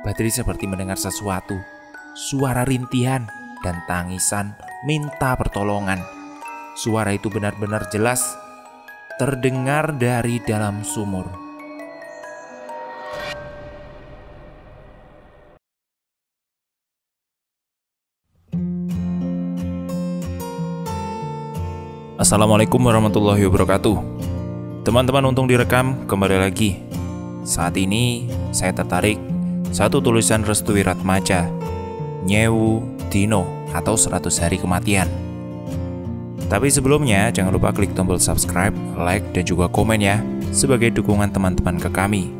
Badri seperti mendengar sesuatu, suara rintihan dan tangisan minta pertolongan. Suara itu benar-benar jelas terdengar dari dalam sumur. Assalamualaikum warahmatullahi wabarakatuh. Teman-teman, untung direkam, kembali lagi. Saat ini saya tertarik satu tulisan Restu Wiratmaja, Nyewu Dino atau 100 hari kematian. Tapi sebelumnya jangan lupa klik tombol subscribe, like, dan juga komen ya, sebagai dukungan teman-teman ke kami.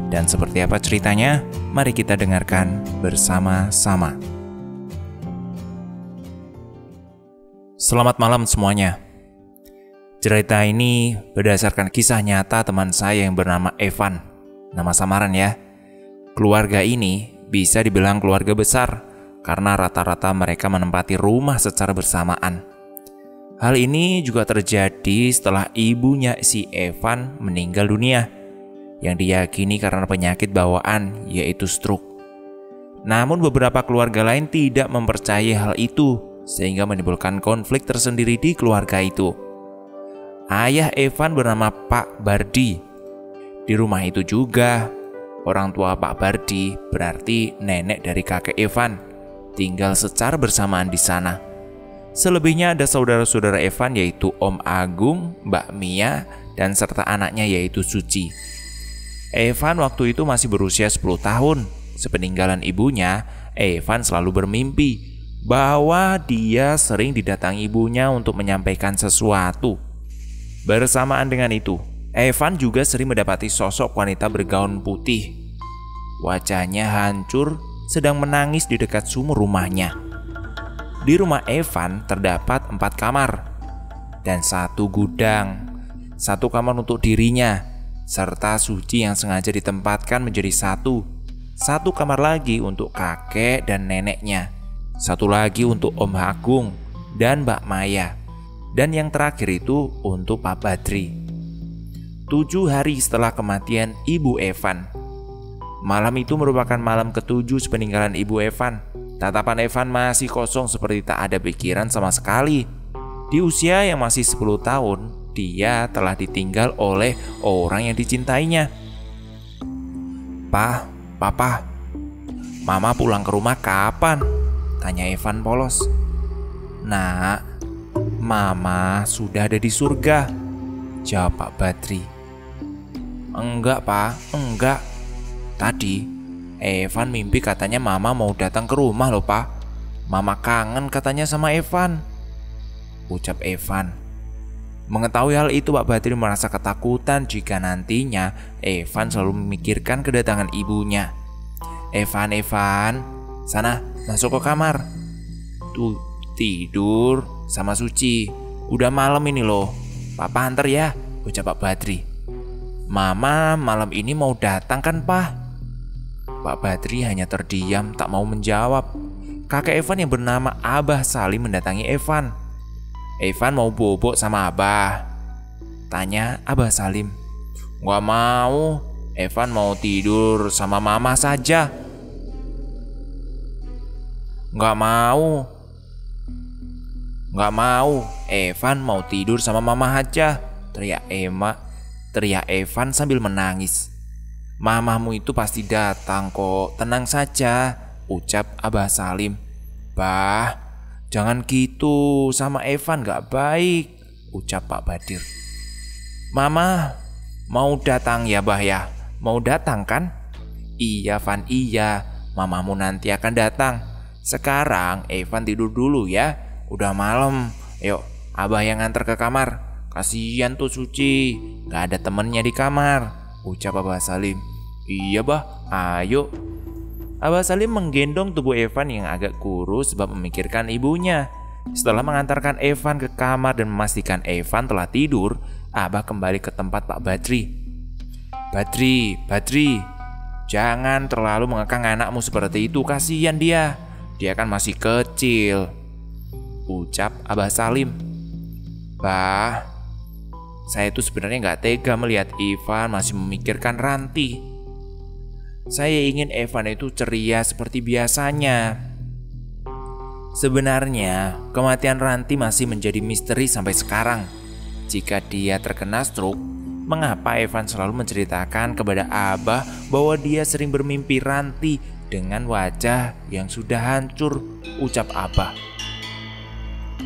Dan seperti apa ceritanya? Mari kita dengarkan bersama-sama. Selamat malam semuanya. Cerita ini berdasarkan kisah nyata teman saya yang bernama Evan. Nama samaran ya. Keluarga ini bisa dibilang keluarga besar karena rata-rata mereka menempati rumah secara bersamaan. Hal ini juga terjadi setelah ibunya si Evan meninggal dunia, yang diyakini karena penyakit bawaan yaitu stroke. Namun beberapa keluarga lain tidak mempercayai hal itu, sehingga menimbulkan konflik tersendiri di keluarga itu. Ayah Evan bernama Pak Bardi. Di rumah itu juga, orang tua Pak Bardi berarti nenek dari kakek Evan tinggal secara bersamaan di sana. Selebihnya ada saudara-saudara Evan yaitu Om Agung, Mbak Mia, dan serta anaknya yaitu Suci. Evan waktu itu masih berusia 10 tahun. Sepeninggalan ibunya, Evan selalu bermimpi bahwa dia sering didatangi ibunya untuk menyampaikan sesuatu. Bersamaan dengan itu, Evan juga sering mendapati sosok wanita bergaun putih. Wajahnya hancur, sedang menangis di dekat sumur rumahnya. Di rumah Evan terdapat 4 kamar dan 1 gudang, 1 kamar untuk dirinya, serta Suci yang sengaja ditempatkan menjadi 1 kamar lagi untuk kakek dan neneknya, 1 lagi untuk Om Agung dan Mbak Maya, dan yang terakhir itu untuk Pak Badri. 7 hari setelah kematian ibu Evan. Malam itu merupakan malam ke-7 sepeninggalan ibu Evan. Tatapan Evan masih kosong seperti tak ada pikiran sama sekali. Di usia yang masih 10 tahun, dia telah ditinggal oleh orang yang dicintainya. Papa, Mama pulang ke rumah kapan? Tanya Evan polos. Nak, Mama sudah ada di surga, jawab Pak Badri. Enggak, Pak, enggak. Tadi Evan mimpi katanya Mama mau datang ke rumah loh, Pak. Mama kangen katanya sama Evan, ucap Evan. Mengetahui hal itu, Pak Badri merasa ketakutan jika nantinya Evan selalu memikirkan kedatangan ibunya. Evan, sana masuk ke kamar. Tuh, tidur sama Suci. Udah malam ini loh. Papa antar ya, ucap Pak Badri. Mama malam ini mau datang kan, Pak? Pak Badri hanya terdiam, tak mau menjawab. Kakek Evan yang bernama Abah Salim mendatangi Evan. Evan mau bobok sama Abah, tanya Abah Salim. Gak mau, Evan mau tidur sama Mama saja. Gak mau, Evan mau tidur sama Mama aja, teriak Evan sambil menangis. Mamamu itu pasti datang kok, tenang saja, ucap Abah Salim. Bah, jangan gitu, sama Evan gak baik, ucap Pak Badir. Mama mau datang ya, Bah ya? Mau datang kan? Iya, Van, iya, mamamu nanti akan datang. Sekarang Evan tidur dulu ya, udah malam. Yuk, Abah yang nganter ke kamar. Kasihan tuh Suci, gak ada temennya di kamar, ucap Abah Salim. Iya, Bah, ayo. Abah Salim menggendong tubuh Evan yang agak kurus sebab memikirkan ibunya. Setelah mengantarkan Evan ke kamar dan memastikan Evan telah tidur, Abah kembali ke tempat Pak Badri. Badri, jangan terlalu mengekang anakmu seperti itu, kasihan dia. Dia kan masih kecil, ucap Abah Salim. Bah, saya itu sebenarnya gak tega melihat Ivan masih memikirkan Ranti. Saya ingin Evan itu ceria seperti biasanya. Sebenarnya, kematian Ranti masih menjadi misteri sampai sekarang. Jika dia terkena stroke, mengapa Evan selalu menceritakan kepada Abah bahwa dia sering bermimpi Ranti dengan wajah yang sudah hancur, ucap Abah.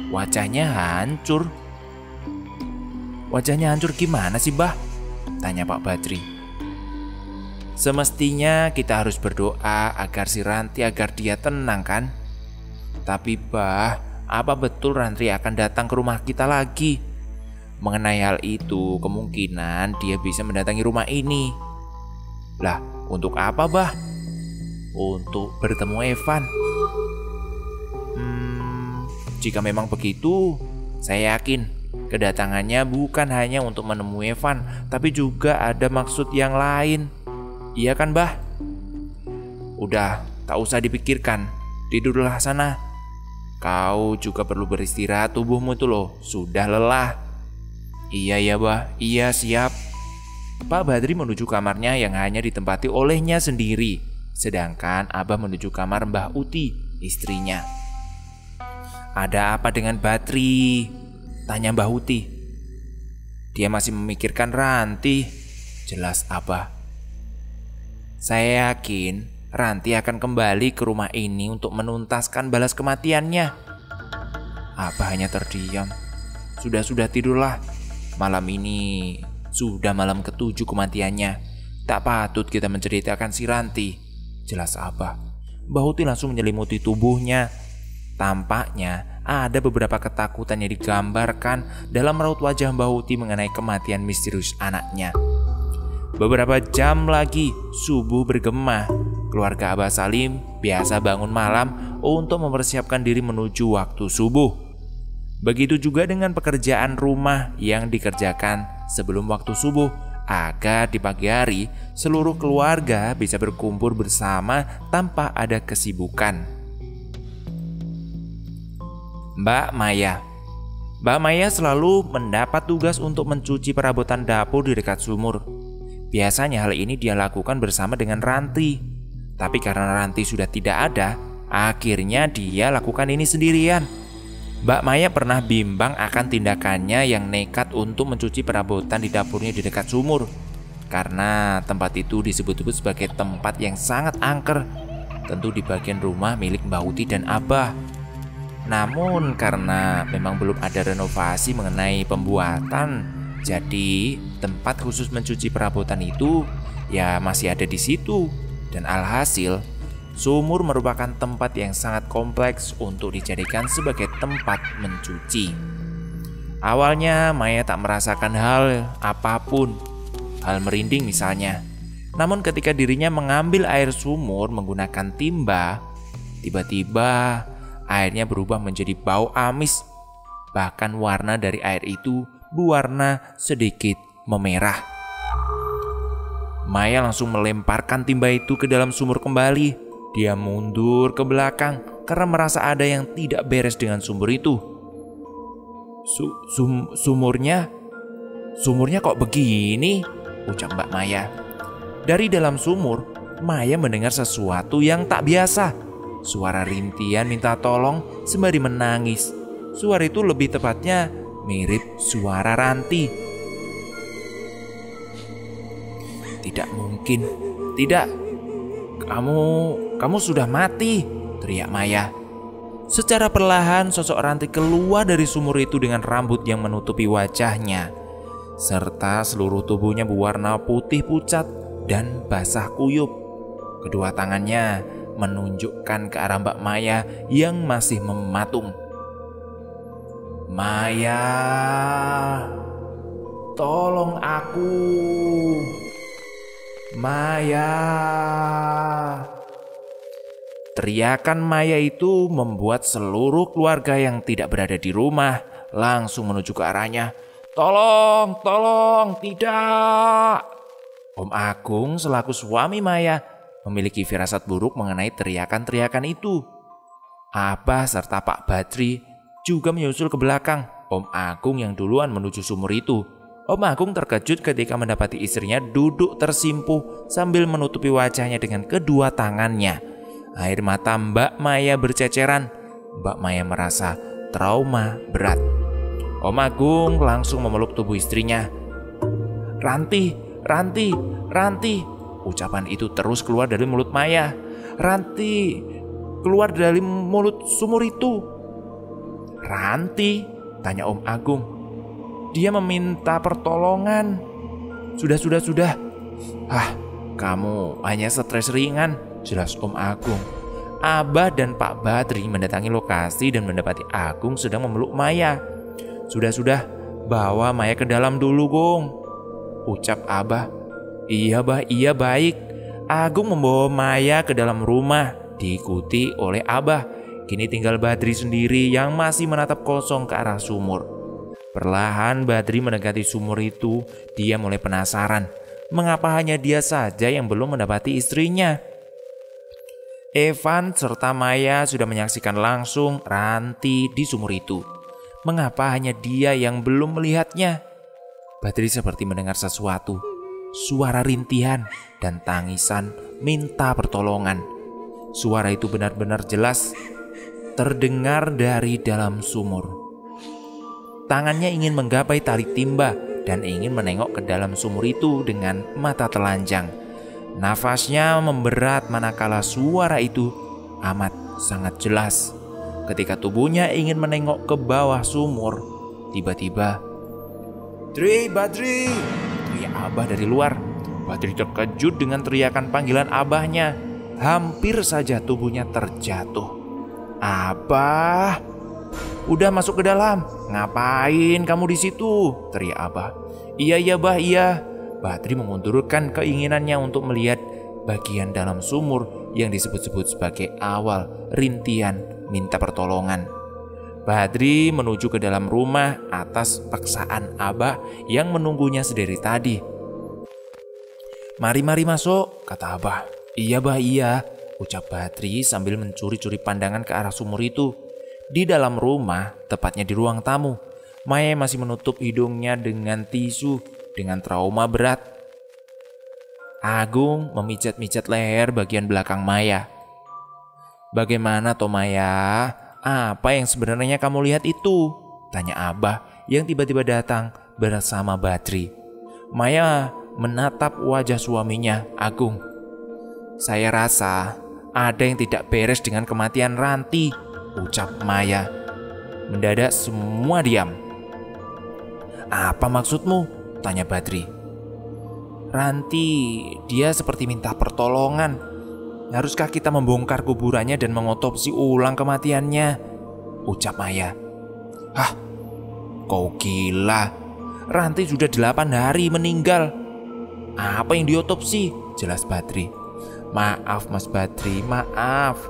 Wajahnya hancur? Wajahnya hancur gimana sih, Bah? Tanya Pak Badri. Semestinya kita harus berdoa agar si Ranti agar dia tenang kan? Tapi Bah, apa betul Ranti akan datang ke rumah kita lagi? Mengenai hal itu, kemungkinan dia bisa mendatangi rumah ini. Lah, untuk apa Bah? Untuk bertemu Evan. Jika memang begitu, saya yakin kedatangannya bukan hanya untuk menemui Evan, tapi juga ada maksud yang lain. Iya kan, Bah? Udah, tak usah dipikirkan. Tidurlah sana. Kau juga perlu beristirahat, tubuhmu itu loh, sudah lelah. Iya ya, Bah. Iya, siap. Pak Badri menuju kamarnya yang hanya ditempati olehnya sendiri. Sedangkan Abah menuju kamar Mbah Uti, istrinya. Ada apa dengan Badri? Tanya Mbah Uti. Dia masih memikirkan Ranti, jelas Abah. Saya yakin Ranti akan kembali ke rumah ini untuk menuntaskan balas kematiannya. Abah hanya terdiam. Sudah tidurlah. Malam ini sudah malam ke-7 kematiannya. Tak patut kita menceritakan si Ranti, jelas Abah. Mbah Uti langsung menyelimuti tubuhnya. Tampaknya ada beberapa ketakutan yang digambarkan dalam raut wajah Mbah Uti mengenai kematian misterius anaknya. Beberapa jam lagi subuh bergema. Keluarga Abah Salim biasa bangun malam untuk mempersiapkan diri menuju waktu subuh. Begitu juga dengan pekerjaan rumah yang dikerjakan sebelum waktu subuh, agar di pagi hari seluruh keluarga bisa berkumpul bersama tanpa ada kesibukan. Mbak Maya selalu mendapat tugas untuk mencuci perabotan dapur di dekat sumur. Biasanya hal ini dia lakukan bersama dengan Ranti. Tapi karena Ranti sudah tidak ada, akhirnya dia lakukan ini sendirian. Mbak Maya pernah bimbang akan tindakannya yang nekat untuk mencuci perabotan di dapurnya di dekat sumur. Karena tempat itu disebut-sebut sebagai tempat yang sangat angker, tentu di bagian rumah milik Mbak Uti dan Abah. Namun karena memang belum ada renovasi mengenai pembuatan, jadi tempat khusus mencuci perabotan itu ya masih ada di situ. Dan alhasil, sumur merupakan tempat yang sangat kompleks untuk dijadikan sebagai tempat mencuci. Awalnya Maya tak merasakan hal apapun, hal merinding misalnya. Namun ketika dirinya mengambil air sumur menggunakan timba, tiba-tiba airnya berubah menjadi bau amis. Bahkan warna dari air itu berwarna sedikit memerah. Maya langsung melemparkan timba itu ke dalam sumur kembali. Dia mundur ke belakang karena merasa ada yang tidak beres dengan sumur itu. Sumurnya kok begini? Ucap Mbak Maya. Dari dalam sumur, Maya mendengar sesuatu yang tak biasa. Suara rintian minta tolong sembari menangis. Suara itu lebih tepatnya mirip suara Ranti. Tidak mungkin, tidak. Kamu sudah mati, teriak Maya. Secara perlahan sosok Ranti keluar dari sumur itu dengan rambut yang menutupi wajahnya, serta seluruh tubuhnya berwarna putih pucat dan basah kuyup. Kedua tangannya menunjukkan ke arah Mbak Maya yang masih mematung. Maya, tolong aku. Maya. Teriakan Maya itu membuat seluruh keluarga yang tidak berada di rumah langsung menuju ke arahnya. Tolong, tidak. Om Agung selaku suami Maya memiliki firasat buruk mengenai teriakan-teriakan itu. Abah serta Pak Badri juga menyusul ke belakang Om Agung yang duluan menuju sumur itu. Om Agung terkejut ketika mendapati istrinya duduk tersimpuh sambil menutupi wajahnya dengan kedua tangannya. Air mata Mbak Maya berceceran. Mbak Maya merasa trauma berat. Om Agung langsung memeluk tubuh istrinya. "Ranti, Ranti, Ranti." Ucapan itu terus keluar dari mulut Maya. "Ranti, keluar dari mulut sumur itu." "Ranti?" tanya Om Agung. "Dia meminta pertolongan." Sudah. Kamu hanya stres ringan," jelas Om Agung. Abah dan Pak Badri mendatangi lokasi dan mendapati Agung sedang memeluk Maya. Sudah, bawa Maya ke dalam dulu, Gong," ucap Abah. Iya baik." Agung membawa Maya ke dalam rumah, diikuti oleh Abah. Kini tinggal Badri sendiri yang masih menatap kosong ke arah sumur. Perlahan Badri mendekati sumur itu. Dia mulai penasaran, mengapa hanya dia saja yang belum mendapati istrinya. Evan serta Maya sudah menyaksikan langsung Ranti di sumur itu. Mengapa hanya dia yang belum melihatnya? Badri seperti mendengar sesuatu, suara rintihan dan tangisan minta pertolongan. Suara itu benar-benar jelas terdengar dari dalam sumur. Tangannya ingin menggapai tali timba dan ingin menengok ke dalam sumur itu dengan mata telanjang. Nafasnya memberat manakala suara itu amat sangat jelas. Ketika tubuhnya ingin menengok ke bawah sumur, tiba-tiba, Badri!" teriak Abah dari luar. Badri terkejut dengan teriakan panggilan abahnya. Hampir saja tubuhnya terjatuh. "Abah, udah masuk ke dalam. Ngapain kamu di situ?" teriak Abah. Iya, Bah, iya." Badri mengundurkan keinginannya untuk melihat bagian dalam sumur yang disebut-sebut sebagai awal rintihan minta pertolongan. Badri menuju ke dalam rumah atas paksaan Abah yang menunggunya sedari tadi. Mari masuk," kata Abah. Iya, Bah, iya," ucap Badri sambil mencuri-curi pandangan ke arah sumur itu. Di dalam rumah, tepatnya di ruang tamu, Maya masih menutup hidungnya dengan tisu dengan trauma berat. Agung memijat-mijat leher bagian belakang Maya. "Bagaimana toh Maya? Apa yang sebenarnya kamu lihat itu?" tanya Abah yang tiba-tiba datang bersama Badri. Maya menatap wajah suaminya, Agung. "Saya rasa ada yang tidak beres dengan kematian Ranti," ucap Maya. Mendadak semua diam. "Apa maksudmu?" tanya Badri. "Ranti, dia seperti minta pertolongan. Haruskah kita membongkar kuburannya dan mengotopsi ulang kematiannya?" ucap Maya. "Hah, kau gila. Ranti sudah 8 hari meninggal. Apa yang diotopsi?" jelas Badri. "Maaf Mas Badri, maaf.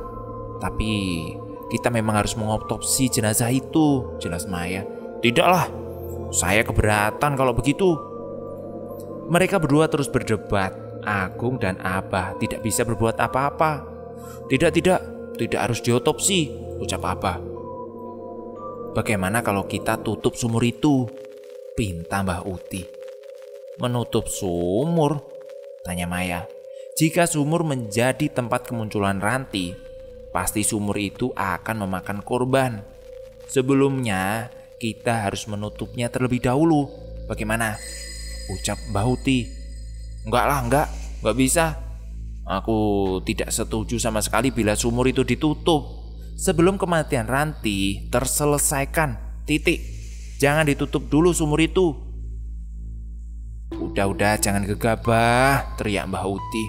Tapi kita memang harus mengotopsi jenazah itu," jelas Maya. "Tidaklah, saya keberatan kalau begitu." Mereka berdua terus berdebat. Agung dan Abah tidak bisa berbuat apa-apa. Tidak harus diotopsi," ucap Abah. "Bagaimana kalau kita tutup sumur itu?" pinta Mbah Uti. "Menutup sumur?" tanya Maya. "Jika sumur menjadi tempat kemunculan Ranti, pasti sumur itu akan memakan korban. Sebelumnya, kita harus menutupnya terlebih dahulu. Bagaimana?" ucap Mbah Uti. Enggak bisa. Aku tidak setuju sama sekali bila sumur itu ditutup. Sebelum kematian Ranti terselesaikan, titik. Jangan ditutup dulu sumur itu." Udah, jangan gegabah," teriak Mbah Uti.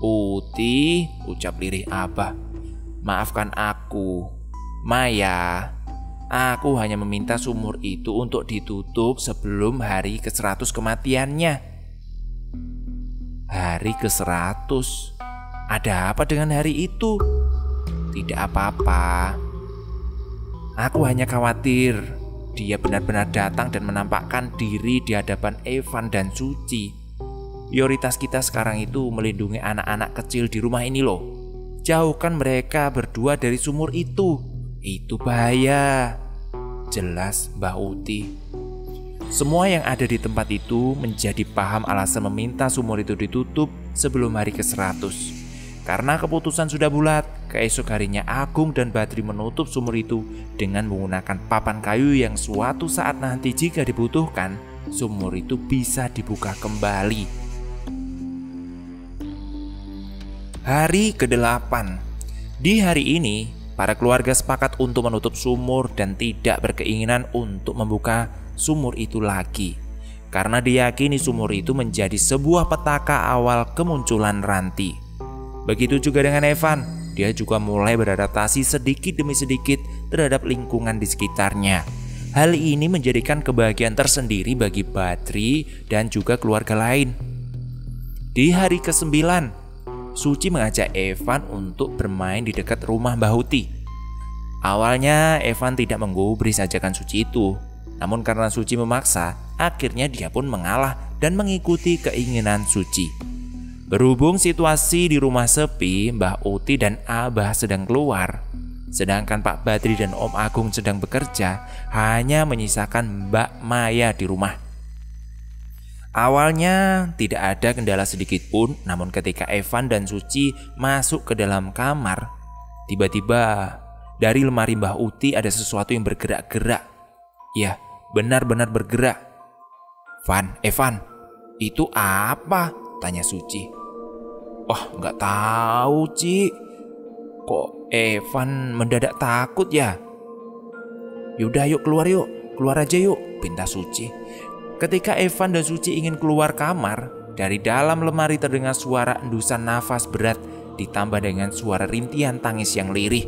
"Uti," ucap lirih Abah. "Maafkan aku, Maya. Aku hanya meminta sumur itu untuk ditutup sebelum hari ke-100 kematiannya." Hari ke-100? Ada apa dengan hari itu? Tidak apa-apa. Aku hanya khawatir dia benar-benar datang dan menampakkan diri di hadapan Evan dan Suci. Prioritas kita sekarang itu melindungi anak-anak kecil di rumah ini loh. Jauhkan mereka berdua dari sumur itu. Itu bahaya, jelas Mbah Uti. Semua yang ada di tempat itu menjadi paham alasan meminta sumur itu ditutup sebelum hari ke-100. Karena keputusan sudah bulat, keesok harinya Agung dan Badri menutup sumur itu dengan menggunakan papan kayu yang suatu saat nanti jika dibutuhkan, sumur itu bisa dibuka kembali. Hari ke-8. Di hari ini, para keluarga sepakat untuk menutup sumur dan tidak berkeinginan untuk membuka sumur itu lagi. Karena diyakini sumur itu menjadi sebuah petaka awal kemunculan Ranti. Begitu juga dengan Evan, dia juga mulai beradaptasi sedikit demi sedikit terhadap lingkungan di sekitarnya. Hal ini menjadikan kebahagiaan tersendiri bagi Badri dan juga keluarga lain. Di hari ke-9, Suci mengajak Evan untuk bermain di dekat rumah Mbah Uti. Awalnya Evan tidak menggubris ajakan Suci itu, namun karena Suci memaksa, akhirnya dia pun mengalah dan mengikuti keinginan Suci. Berhubung situasi di rumah sepi, Mbah Uti dan Abah sedang keluar, sedangkan Pak Badri dan Om Agung sedang bekerja, hanya menyisakan Mbak Maya di rumah. Awalnya tidak ada kendala sedikit pun, namun ketika Evan dan Suci masuk ke dalam kamar, tiba-tiba dari lemari Mbah Uti ada sesuatu yang bergerak-gerak. Ya, benar-benar bergerak. Evan, itu apa? Tanya Suci. Wah, nggak tahu, Ci. Kok Evan mendadak takut ya? Yaudah, yuk keluar aja yuk, pinta Suci. Ketika Evan dan Suci ingin keluar kamar, dari dalam lemari terdengar suara endusan nafas berat ditambah dengan suara rintihan tangis yang lirih.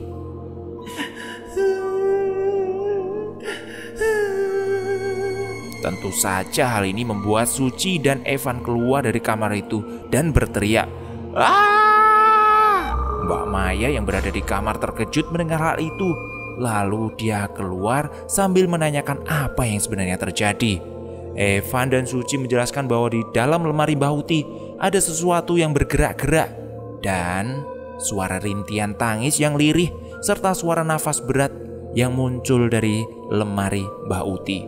Tentu saja hal ini membuat Suci dan Evan keluar dari kamar itu dan berteriak, "Ah!" Mbak Maya yang berada di kamar terkejut mendengar hal itu. Lalu dia keluar sambil menanyakan apa yang sebenarnya terjadi. Evan dan Suci menjelaskan bahwa di dalam lemari Mbah Uti ada sesuatu yang bergerak-gerak dan suara rintihan tangis yang lirih serta suara nafas berat yang muncul dari lemari Mbah Uti.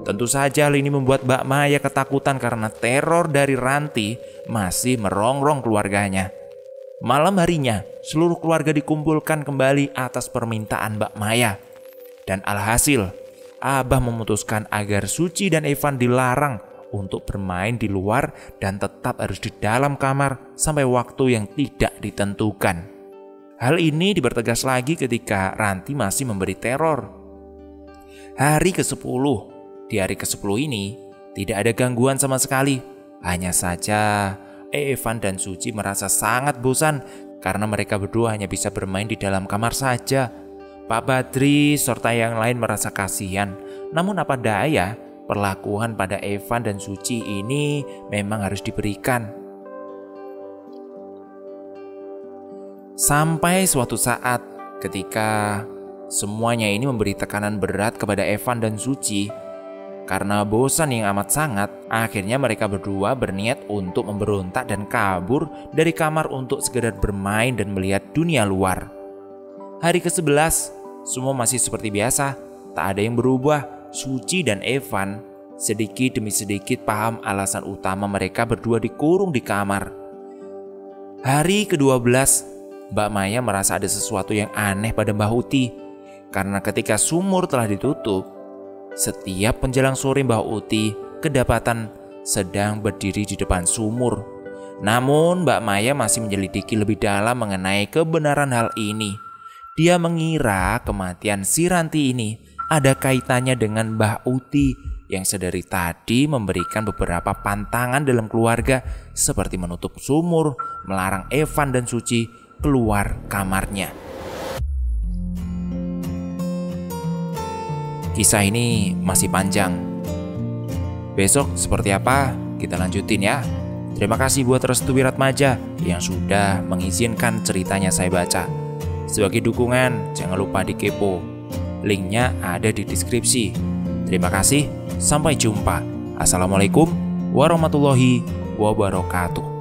Tentu saja hal ini membuat Mbak Maya ketakutan karena teror dari Ranti masih merongrong keluarganya. Malam harinya, seluruh keluarga dikumpulkan kembali atas permintaan Mbak Maya. Dan alhasil, Abah memutuskan agar Suci dan Evan dilarang untuk bermain di luar dan tetap harus di dalam kamar sampai waktu yang tidak ditentukan. Hal ini dipertegas lagi ketika Ranti masih memberi teror. Hari ke-10. Di hari ke-10 ini, tidak ada gangguan sama sekali. Hanya saja, Evan dan Suci merasa sangat bosan karena mereka berdua hanya bisa bermain di dalam kamar saja. Pak Badri serta yang lain merasa kasihan. Namun apa daya, perlakuan pada Evan dan Suci ini memang harus diberikan. Sampai suatu saat ketika semuanya ini memberi tekanan berat kepada Evan dan Suci. Karena bosan yang amat sangat, akhirnya mereka berdua berniat untuk memberontak dan kabur dari kamar untuk sekedar bermain dan melihat dunia luar. Hari ke-11, semua masih seperti biasa, tak ada yang berubah. Suci dan Evan sedikit demi sedikit paham alasan utama mereka berdua dikurung di kamar. Hari ke-12, Mbak Maya merasa ada sesuatu yang aneh pada Mbah Uti. Karena ketika sumur telah ditutup, setiap menjelang sore Mbah Uti kedapatan sedang berdiri di depan sumur. Namun Mbak Maya masih menyelidiki lebih dalam mengenai kebenaran hal ini. Dia mengira kematian si Ranti ini ada kaitannya dengan Mbah Uti yang sedari tadi memberikan beberapa pantangan dalam keluarga seperti menutup sumur, melarang Evan dan Suci keluar kamarnya. Kisah ini masih panjang. Besok seperti apa kita lanjutin ya. Terima kasih buat Restu Wiratmaja yang sudah mengizinkan ceritanya saya baca. Sebagai dukungan jangan lupa dikepo. Linknya ada di deskripsi. Terima kasih, sampai jumpa. Assalamualaikum warahmatullahi wabarakatuh.